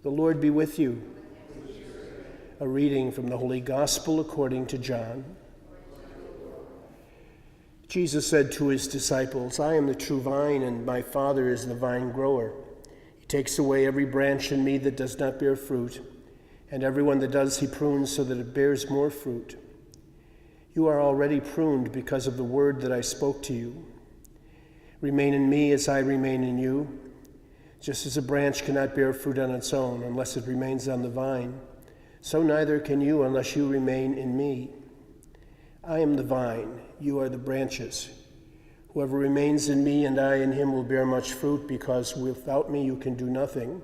The Lord be with you. A reading from the Holy Gospel according to John. Jesus said to his disciples, I am the true vine, and my Father is the vine grower. He takes away every branch in me that does not bear fruit, and every one that does he prunes so that it bears more fruit. You are already pruned because of the word that I spoke to you. Remain in me as I remain in you. Just as a branch cannot bear fruit on its own unless it remains on the vine, so neither can you unless you remain in me. I am the vine, you are the branches. Whoever remains in me and I in him will bear much fruit, because without me you can do nothing.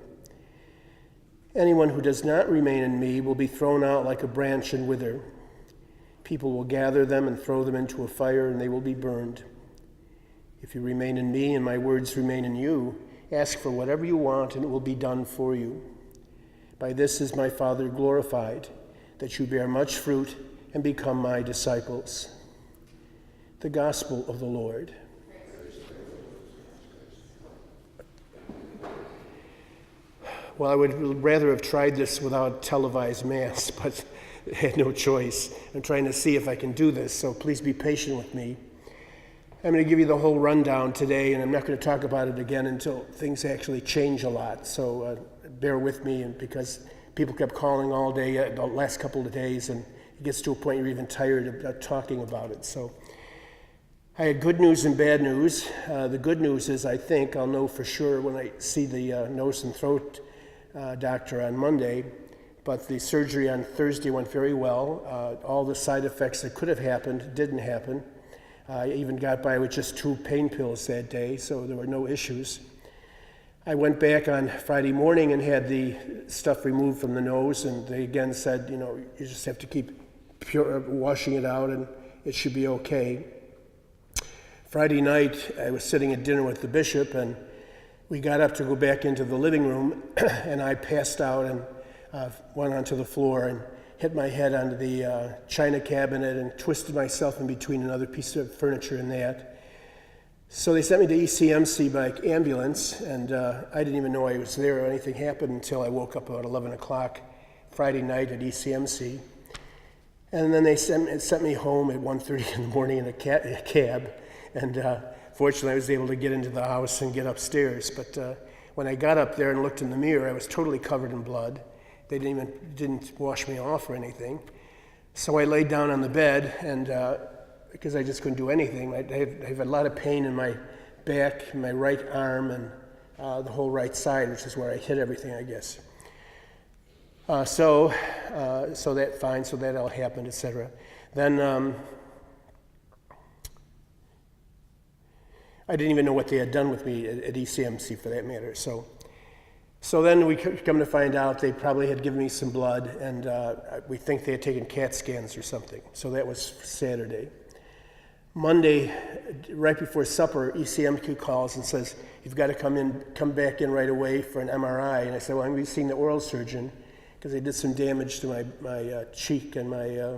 Anyone who does not remain in me will be thrown out like a branch and wither. People will gather them and throw them into a fire, and they will be burned. If you remain in me and my words remain in you, ask for whatever you want, and it will be done for you. By this is my Father glorified, that you bear much fruit and become my disciples. The Gospel of the Lord. Well, I would rather have tried this without televised Mass, but I had no choice. I'm trying to see if I can do this, so please be patient with me. I'm going to give you the whole rundown today, and I'm not going to talk about it again until things actually change a lot. So bear with me, and because people kept calling all day the last couple of days, and it gets to a point you're even tired of talking about it. So I had good news and bad news. The good news is I think I'll know for sure when I see the nose and throat doctor on Monday, but the surgery on Thursday went very well. All the side effects that could have happened didn't happen. I even got by with just 2 pain pills that day, so there were no issues. I went back on Friday morning and had the stuff removed from the nose, and they again said, you just have to keep washing it out and it should be okay. Friday night, I was sitting at dinner with the bishop, and we got up to go back into the living room, and I passed out and went onto the floor and hit my head onto the china cabinet and twisted myself in between another piece of furniture and that. So they sent me to ECMC by ambulance, and I didn't even know I was there or anything happened until I woke up about 11 o'clock Friday night at ECMC. And then they sent me home at 1:30 in the morning in a cab, and fortunately I was able to get into the house and get upstairs. But when I got up there and looked in the mirror, I was totally covered in blood. They didn't wash me off or anything. So I laid down on the bed, and because I just couldn't do anything, I have a lot of pain in my back, my right arm, and the whole right side, which is where I hit everything, I guess. So that fine, so that all happened, etc. Then I didn't even know what they had done with me at ECMC, for that matter. So then we come to find out they probably had given me some blood, and we think they had taken CAT scans or something. So that was Saturday. Monday, right before supper, ECMQ calls and says, you've got to come back in right away for an MRI. And I said, well, I'm going to be seeing the oral surgeon because they did some damage to my cheek and my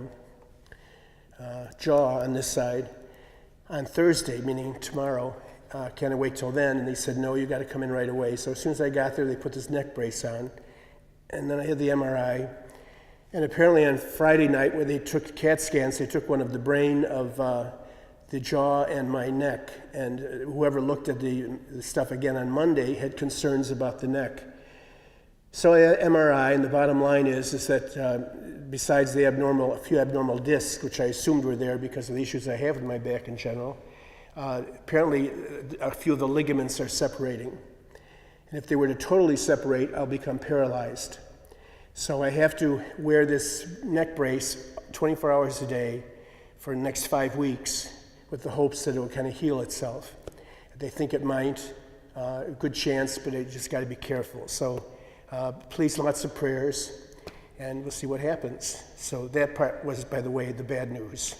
jaw on this side on Thursday, meaning tomorrow. Can I wait till then? And they said, no, you got to come in right away. So as soon as I got there, they put this neck brace on, and then I had the MRI. And apparently on Friday night, when they took CAT scans, they took one of the brain of the jaw and my neck, and whoever looked at the stuff again on Monday had concerns about the neck. So I had MRI, and the bottom line is that besides a few abnormal discs, which I assumed were there because of the issues I have with my back in general, apparently a few of the ligaments are separating. And if they were to totally separate, I'll become paralyzed. So I have to wear this neck brace 24 hours a day for the next 5 weeks with the hopes that it will kind of heal itself. They think it might, a good chance, but you just got to be careful. So please, lots of prayers, and we'll see what happens. So that part was, by the way, the bad news.